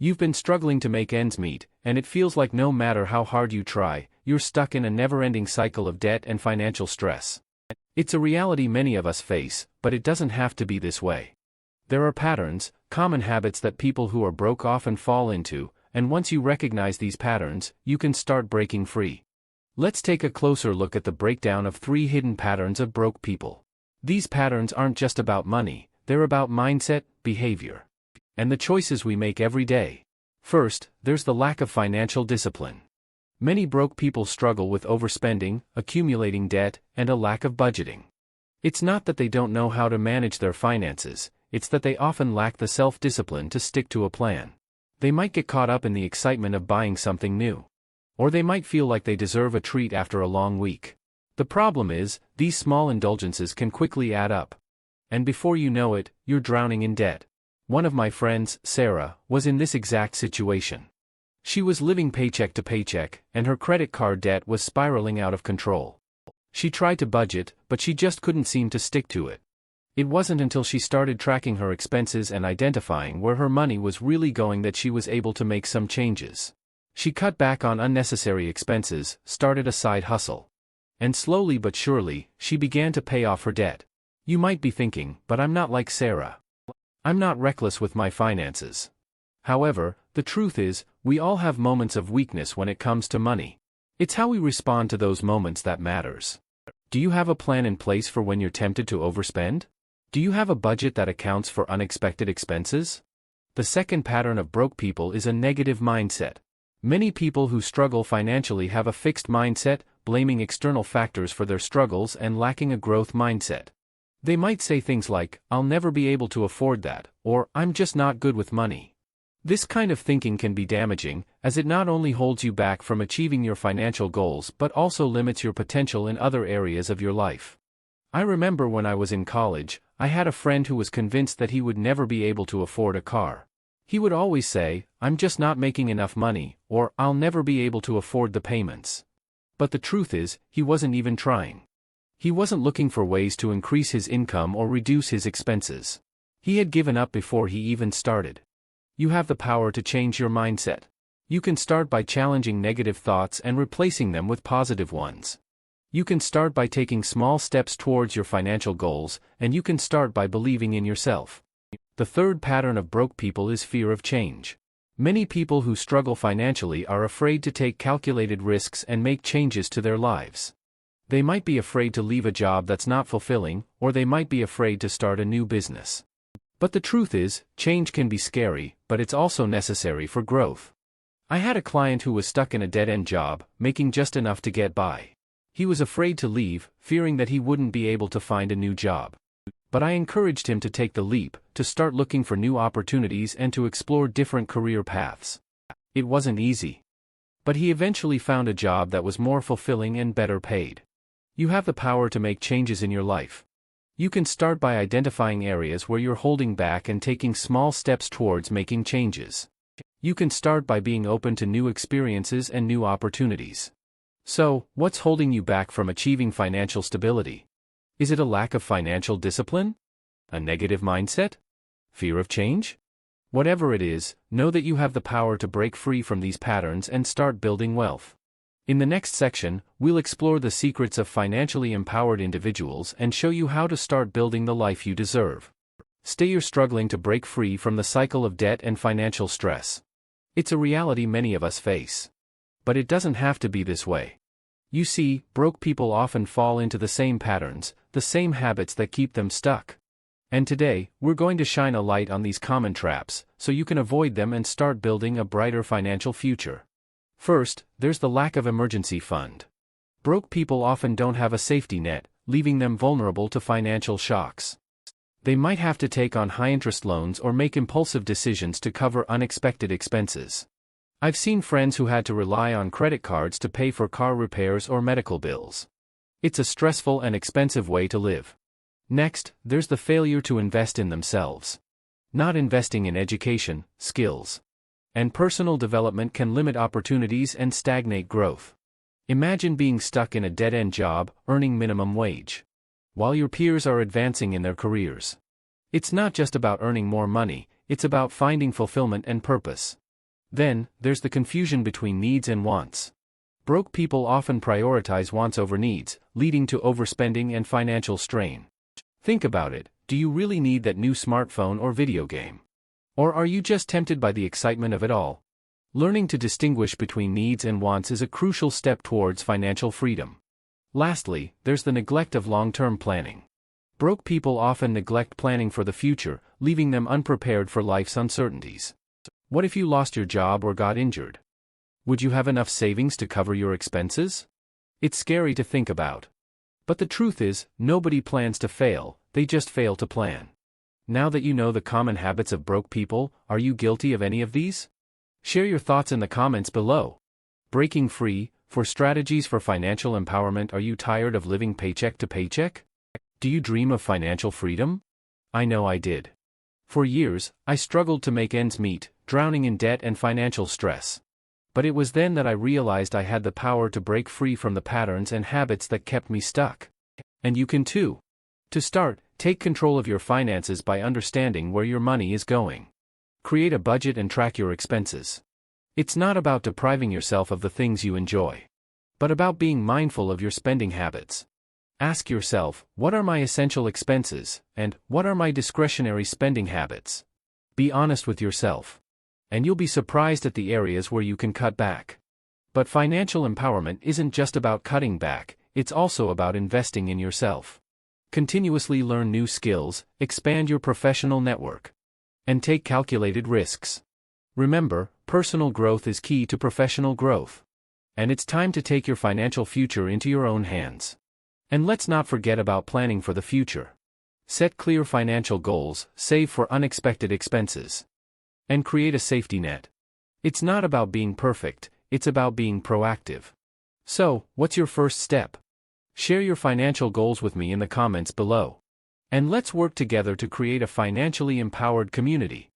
You've been struggling to make ends meet, and it feels like no matter how hard you try, you're stuck in a never-ending cycle of debt and financial stress. It's a reality many of us face, but it doesn't have to be this way. There are patterns, common habits that people who are broke often fall into, and once you recognize these patterns, you can start breaking free. Let's take a closer look at the breakdown of 3 hidden patterns of broke people. These patterns aren't just about money, they're about mindset, behavior, and the choices we make every day. First, there's the lack of financial discipline. Many broke people struggle with overspending, accumulating debt, and a lack of budgeting. It's not that they don't know how to manage their finances, it's that they often lack the self-discipline to stick to a plan. They might get caught up in the excitement of buying something new. Or they might feel like they deserve a treat after a long week. The problem is, these small indulgences can quickly add up. And before you know it, you're drowning in debt. One of my friends, Sarah, was in this exact situation. She was living paycheck to paycheck, and her credit card debt was spiraling out of control. She tried to budget, but she just couldn't seem to stick to it. It wasn't until she started tracking her expenses and identifying where her money was really going that she was able to make some changes. She cut back on unnecessary expenses, started a side hustle. And slowly but surely, she began to pay off her debt. You might be thinking, but I'm not like Sarah. I'm not reckless with my finances. However, the truth is, we all have moments of weakness when it comes to money. It's how we respond to those moments that matters. Do you have a plan in place for when you're tempted to overspend? Do you have a budget that accounts for unexpected expenses? The second pattern of broke people is a negative mindset. Many people who struggle financially have a fixed mindset, blaming external factors for their struggles and lacking a growth mindset. They might say things like, "I'll never be able to afford that," or "I'm just not good with money." This kind of thinking can be damaging, as it not only holds you back from achieving your financial goals but also limits your potential in other areas of your life. I remember when I was in college, I had a friend who was convinced that he would never be able to afford a car. He would always say, "I'm just not making enough money," or "I'll never be able to afford the payments." But the truth is, he wasn't even trying. He wasn't looking for ways to increase his income or reduce his expenses. He had given up before he even started. You have the power to change your mindset. You can start by challenging negative thoughts and replacing them with positive ones. You can start by taking small steps towards your financial goals, and you can start by believing in yourself. The third pattern of broke people is fear of change. Many people who struggle financially are afraid to take calculated risks and make changes to their lives. They might be afraid to leave a job that's not fulfilling, or they might be afraid to start a new business. But the truth is, change can be scary, but it's also necessary for growth. I had a client who was stuck in a dead-end job, making just enough to get by. He was afraid to leave, fearing that he wouldn't be able to find a new job. But I encouraged him to take the leap, to start looking for new opportunities and to explore different career paths. It wasn't easy. But he eventually found a job that was more fulfilling and better paid. You have the power to make changes in your life. You can start by identifying areas where you're holding back and taking small steps towards making changes. You can start by being open to new experiences and new opportunities. So, what's holding you back from achieving financial stability? Is it a lack of financial discipline? A negative mindset? Fear of change? Whatever it is, know that you have the power to break free from these patterns and start building wealth. In the next section, we'll explore the secrets of financially empowered individuals and show you how to start building the life you deserve. Stay you're struggling to break free from the cycle of debt and financial stress. It's a reality many of us face. But it doesn't have to be this way. You see, broke people often fall into the same patterns, the same habits that keep them stuck. And today, we're going to shine a light on these common traps, so you can avoid them and start building a brighter financial future. First, there's the lack of emergency fund. Broke people often don't have a safety net, leaving them vulnerable to financial shocks. They might have to take on high-interest loans or make impulsive decisions to cover unexpected expenses. I've seen friends who had to rely on credit cards to pay for car repairs or medical bills. It's a stressful and expensive way to live. Next, there's the failure to invest in themselves. Not investing in education, skills, and personal development can limit opportunities and stagnate growth. Imagine being stuck in a dead-end job, earning minimum wage, while your peers are advancing in their careers. It's not just about earning more money, it's about finding fulfillment and purpose. Then, there's the confusion between needs and wants. Broke people often prioritize wants over needs, leading to overspending and financial strain. Think about it, do you really need that new smartphone or video game? Or are you just tempted by the excitement of it all? Learning to distinguish between needs and wants is a crucial step towards financial freedom. Lastly, there's the neglect of long-term planning. Broke people often neglect planning for the future, leaving them unprepared for life's uncertainties. What if you lost your job or got injured? Would you have enough savings to cover your expenses? It's scary to think about. But the truth is, nobody plans to fail, they just fail to plan. Now that you know the common habits of broke people, are you guilty of any of these? Share your thoughts in the comments below. Breaking free, for strategies for financial empowerment. Are you tired of living paycheck to paycheck? Do you dream of financial freedom? I know I did. For years, I struggled to make ends meet, drowning in debt and financial stress. But it was then that I realized I had the power to break free from the patterns and habits that kept me stuck. And you can too. To start, take control of your finances by understanding where your money is going. Create a budget and track your expenses. It's not about depriving yourself of the things you enjoy, but about being mindful of your spending habits. Ask yourself, what are my essential expenses, and what are my discretionary spending habits? Be honest with yourself. And you'll be surprised at the areas where you can cut back. But financial empowerment isn't just about cutting back, it's also about investing in yourself. Continuously learn new skills, expand your professional network, and take calculated risks. Remember, personal growth is key to professional growth. And it's time to take your financial future into your own hands. And let's not forget about planning for the future. Set clear financial goals, save for unexpected expenses, and create a safety net. It's not about being perfect, it's about being proactive. So, what's your first step? Share your financial goals with me in the comments below. And let's work together to create a financially empowered community.